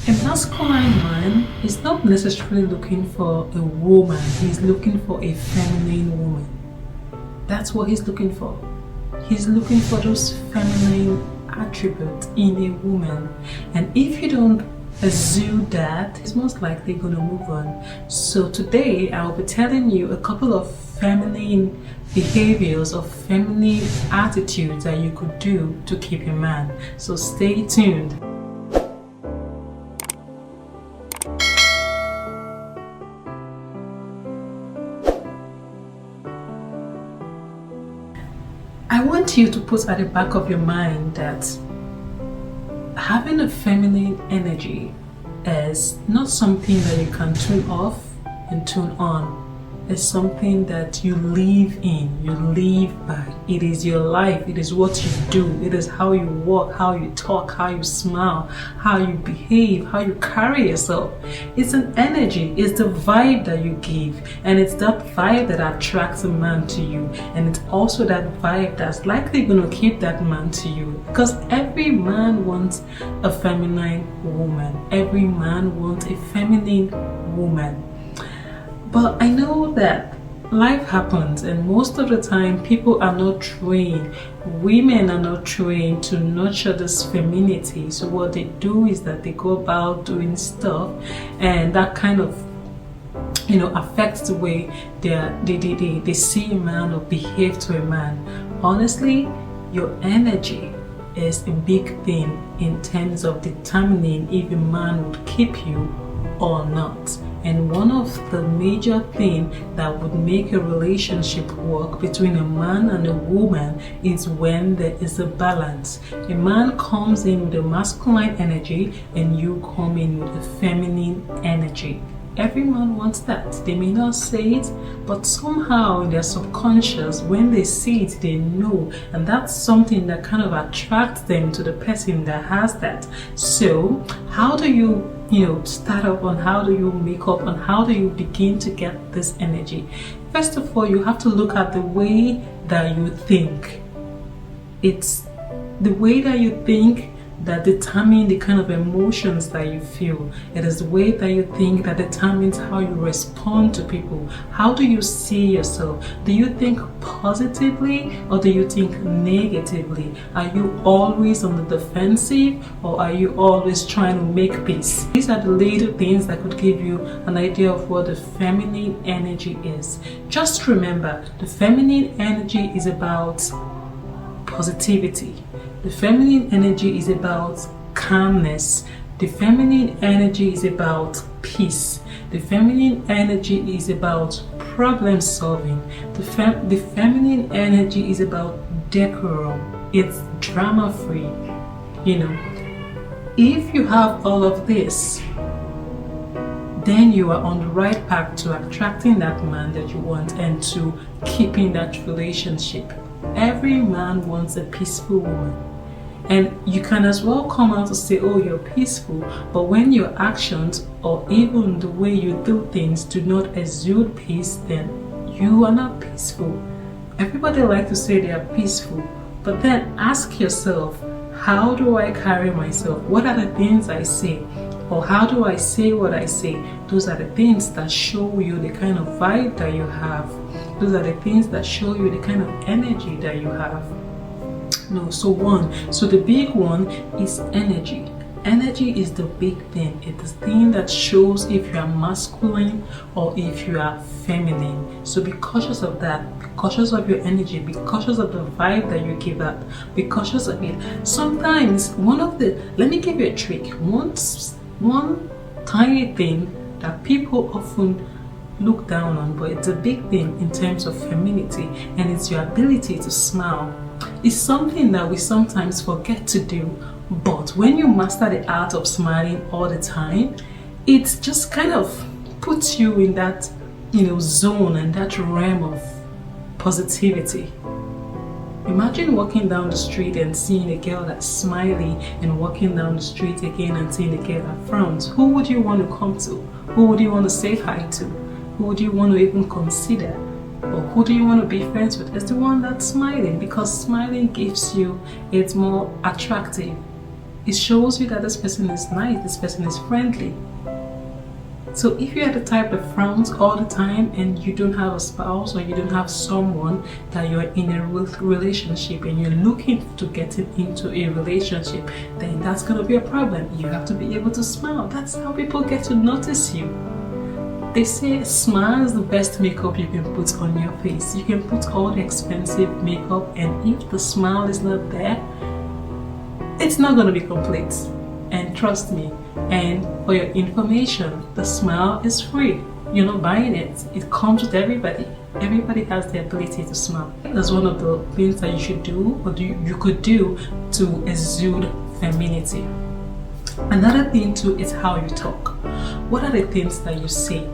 A masculine man is not necessarily looking for a woman, he's looking for a feminine woman. That's what he's looking for. He's looking for those feminine attributes in a woman. And if you don't exude that, it's most likely going to move on. So today I'll be telling you a couple of feminine behaviors or feminine attitudes that you could do to keep a man. So stay tuned. I want you to put at the back of your mind that having a feminine energy is not something that you can tune off and tune on. It's something that you live in, you live by. It is your life, it is what you do, it is how you walk, how you talk, how you smile, how you behave, how you carry yourself. It's an energy, it's the vibe that you give, and it's that vibe that attracts a man to you, and it's also that vibe that's likely going to keep that man to you, because every man wants a feminine woman, every man wants a feminine woman. But I know that life happens, and most of the time people are not trained, women are not trained to nurture this femininity. So what they do is that they go about doing stuff, and that kind of affects the way they see a man or behave to a man. Honestly, your energy is a big thing in terms of determining if a man would keep you or not. And one of the major things that would make a relationship work between a man and a woman is when there is a balance. A man comes in with a masculine energy and you come in with a feminine energy. Every man wants that. They may not say it, but somehow in their subconscious, when they see it, they know. And that's something that kind of attracts them to the person that has that. So how do you start up on how do you make up and how do you begin to get this energy? First of all, you have to look at the way that you think. It's the way that you think that determines the kind of emotions that you feel. It is the way that you think that determines how you respond to people. How do you see yourself? Do you think positively or do you think negatively? Are you always on the defensive or are you always trying to make peace? These are the little things that could give you an idea of what the feminine energy is. Just remember, the feminine energy is about positivity. The feminine energy is about calmness. The feminine energy is about peace. The feminine energy is about problem solving. The feminine energy is about decorum. It's drama free. If you have all of this, then you are on the right path to attracting that man that you want and to keeping that relationship. Every man wants a peaceful woman. And you can as well come out to say, oh, you're peaceful, but when your actions or even the way you do things do not exude peace, then you are not peaceful. Everybody likes to say they are peaceful, but then ask yourself, how do I carry myself? What are the things I say? Or how do I say what I say? Those are the things that show you the kind of vibe that you have. Those are the things that show you the kind of energy that you have. So the big one is energy. Energy is the big thing. It is the thing that shows if you are masculine or if you are feminine. So be cautious of that. Be cautious of your energy. Be cautious of the vibe that you give up. Be cautious of it. Sometimes let me give you a trick. One tiny thing that people often look down on, but it's a big thing in terms of femininity, and it's your ability to smile. It's something that we sometimes forget to do, but when you master the art of smiling all the time, it just kind of puts you in that zone and that realm of positivity. Imagine walking down the street and seeing a girl that's smiling, and walking down the street again and seeing a girl that frowns. Who would you want to come to? Who would you want to say hi to? Who would you want to even consider? Or who do you want to be friends with? It's the one that's smiling, because smiling gives you, it's more attractive. It shows you that this person is nice, this person is friendly. So if you are the type that frowns all the time and you don't have a spouse or you don't have someone that you're in a relationship and you're looking to get into a relationship, then that's going to be a problem. You have to be able to smile. That's how people get to notice you. They say smile is the best makeup you can put on your face. You can put all the expensive makeup, and if the smile is not there, it's not going to be complete. And trust me, and for your information, the smile is free. You're not buying it. It comes with everybody. Everybody has the ability to smile. That's one of the things that you should do, or you could do to exude femininity. Another thing too is how you talk. What are the things that you say?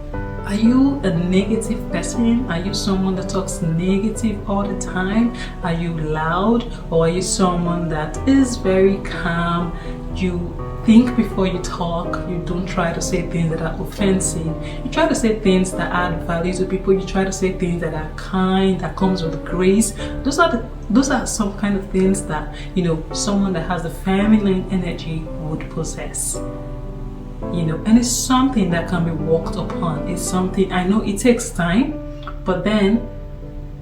Are you a negative person? Are you someone that talks negative all the time? Are you loud? Or are you someone that is very calm? You think before you talk. You don't try to say things that are offensive. You try to say things that add value to people. You try to say things that are kind, that comes with grace. Those are some kind of things that, someone that has the feminine energy would possess. And it's something that can be worked upon. It's something, I know it takes time, but then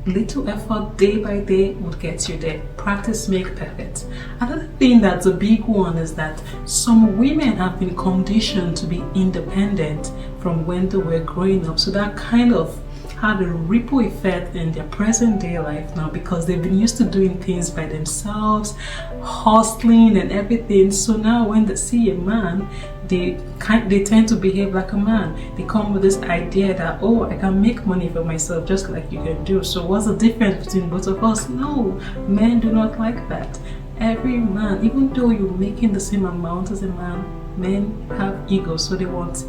little effort day by day would get you there. Practice make perfect. Another thing that's a big one is that some women have been conditioned to be independent from when they were growing up. So that kind of had a ripple effect in their present day life now, because they've been used to doing things by themselves, hustling and everything. So now when they see a man, they tend to behave like a man. They come with this idea that, oh, I can make money for myself just like you can do. So what's the difference between both of us? No, men do not like that. Every man, even though you're making the same amount as a man, men have ego, so they want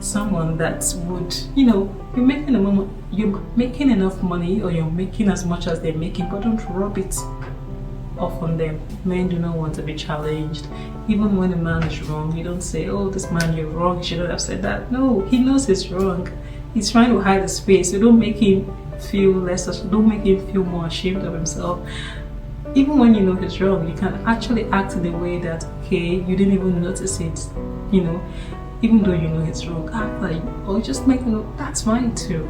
someone that would, you're making enough money, or you're making as much as they're making, but don't rub it off on them. Men do not want to be challenged. Even when a man is wrong, you don't say, oh, this man, you're wrong, you shouldn't have said that. No, he knows he's wrong. He's trying to hide his face. You don't make him feel less, don't make him feel more ashamed of himself. Even when you know he's wrong, you can actually act in a way that, okay, you didn't even notice it, even though you know it's wrong, act like, or just make that's fine too.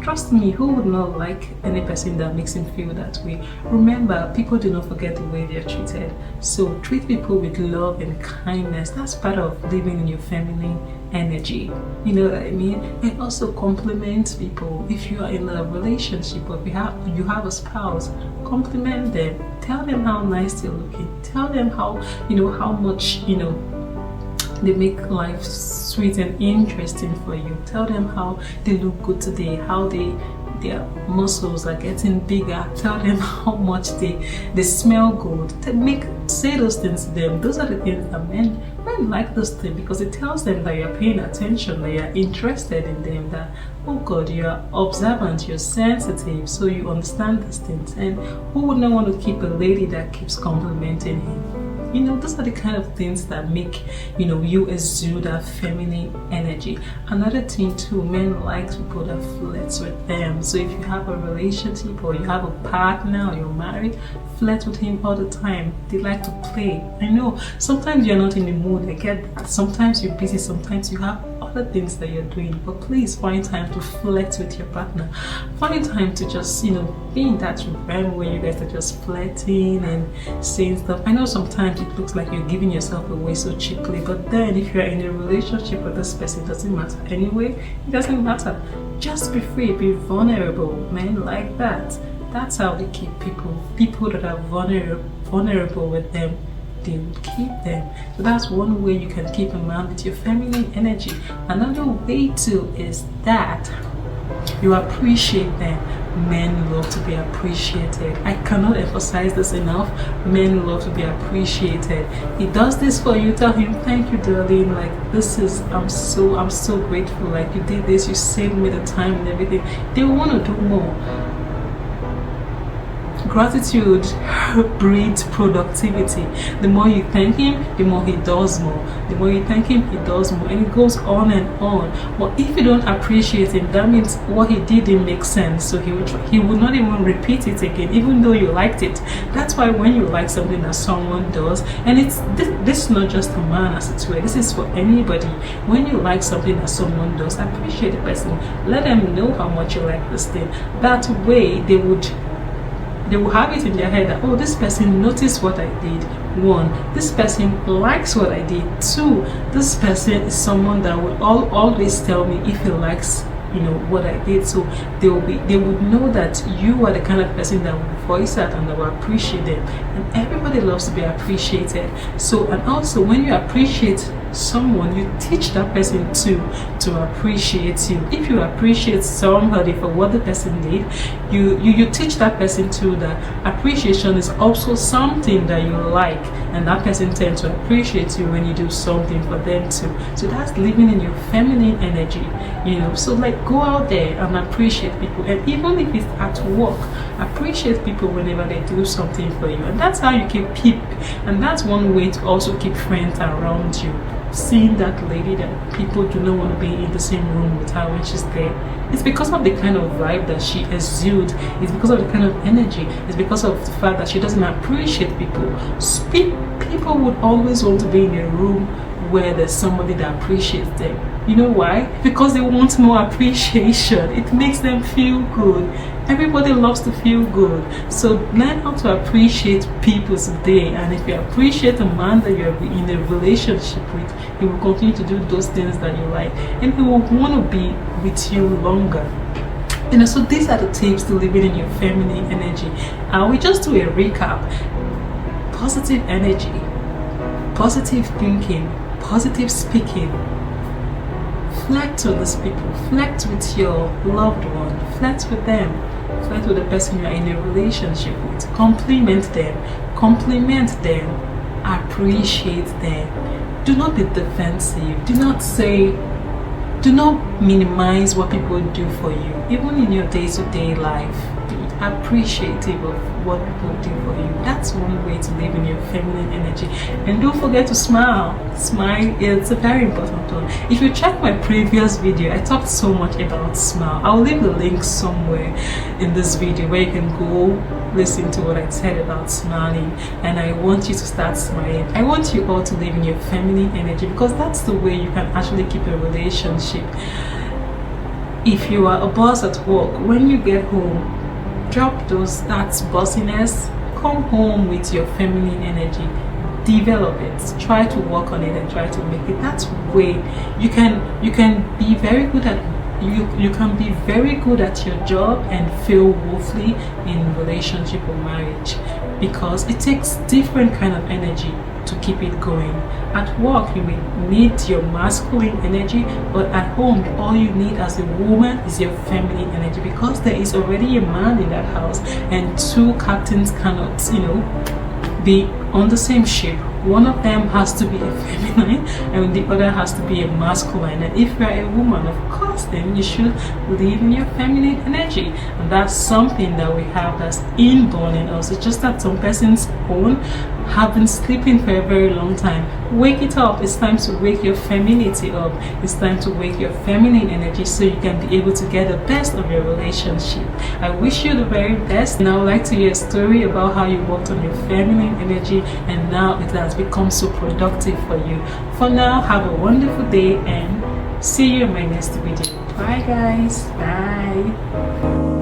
Trust me, who would not like any person that makes him feel that way? Remember, people do not forget the way they're treated. So treat people with love and kindness. That's part of living in your feminine energy. You know what I mean? And also compliment people. If you are in a relationship, or if you have a spouse, compliment them. Tell them how nice they're looking. Tell them how, how much, they make life sweet and interesting for you. Tell them how they look good today, how their muscles are getting bigger. Tell them how much they smell good. Say those things to them. Those are the things that men like those things, because it tells them that you're paying attention, that you're interested in them, that, oh God, you're observant, you're sensitive, so you understand these things. And who would not want to keep a lady that keeps complimenting him? Those are the kind of things that make, you exude that feminine energy. Another thing too, men like people that flirt with them. So if you have a relationship, or you have a partner, or you're married, flirt with him all the time. They like to play. I know sometimes you're not in the mood, I get that. Sometimes you're busy, sometimes you have other things that you're doing, but please find time to flirt with your partner. Find time to just, be in that realm where you guys are just flirting and saying stuff. I know sometimes it looks like you're giving yourself away so cheaply, but then if you're in a relationship with this person, it doesn't matter anyway. It doesn't matter. Just be free, be vulnerable. Men like that. That's how they keep people that are vulnerable with them. They will keep them. So that's one way you can keep a man with your feminine energy. Another way too is that you appreciate them. Men love to be appreciated. I cannot emphasize this enough. Men love to be appreciated. He does this for you, tell him, thank you, darling, like I'm so grateful, like you did this, you saved me the time and everything. They want to do more. Gratitude breeds productivity. The more you thank him, the more he does more. The more you thank him, he does more. And it goes on and on. But if you don't appreciate him, that means what he did didn't make sense. So he would not even repeat it again, even though you liked it. That's why when you like something that someone does, and this is not just a man as it were, this is for anybody. When you like something that someone does, appreciate the person. Let them know how much you like this thing. That way they will have it in their head that, oh, this person noticed what I did. 1, this person likes what I did. 2, this person is someone that will always tell me if he likes, you know, what I did. So they would know that you are the kind of person that will voice that and that will appreciate them. And everybody loves to be appreciated. So, and also when you appreciate someone, you teach that person to appreciate you. If you appreciate somebody for what the person did, you teach that person too that appreciation is also something that you like, and that person tends to appreciate you when you do something for them too. So that's living in your feminine energy, you know. So like, go out there and appreciate people, and even if it's at work, appreciate people whenever they do something for you. And that's how you keep and that's one way to also keep friends around you. Seeing that lady that people do not want to be in the same room with her when she's there, it's because of the kind of vibe that she exudes. It's because of the kind of energy. It's because of the fact that she doesn't appreciate people. People would always want to be in a room where there's somebody that appreciates them. You know why? Because they want more appreciation. It makes them feel good. Everybody loves to feel good. So learn how to appreciate people today. And if you appreciate a man that you're in a relationship with, he will continue to do those things that you like, and he will want to be with you longer. You know, so these are the tips to living in your feminine energy. We just do a recap. Positive energy, positive thinking, positive speaking. Flirt with these people, flirt with your loved one, flirt with them, flirt with the person you're in a relationship with, compliment them, appreciate them. Do not be defensive, do not minimize what people do for you. Even in your day-to-day life, be appreciative of what people do for you. That's one way to live in your feminine energy. And don't forget to smile. Smile is a very important one. If you check my previous video, I talked so much about smile. I'll leave the link somewhere in this video where you can go listen to what I said about smiling. And I want you to start smiling. I want you all to live in your feminine energy, because that's the way you can actually keep a relationship. If you are a boss at work, when you get home, drop that bossiness. Come home with your feminine energy. Develop it. Try to work on it and try to make it. That's way you can be very good at. You can be very good at your job and feel woefully in relationship or marriage, because it takes different kind of energy to keep it going. At work, you may need your masculine energy, but at home, all you need as a woman is your feminine energy, because there is already a man in that house, and two captains cannot, be on the same ship. One of them has to be a feminine and the other has to be a masculine. And if you're a woman, of course, then you should live in your feminine energy. And that's something that we have that's inborn in us. It's just that some persons have been sleeping for a very long time. Wake it up. It's time to wake your femininity up. It's time to wake your feminine energy so you can be able to get the best of your relationship. I wish you the very best. And I would like to hear a story about how you worked on your feminine energy and now it has become so productive for you. For now, have a wonderful day and see you in my next video. Bye guys. Bye.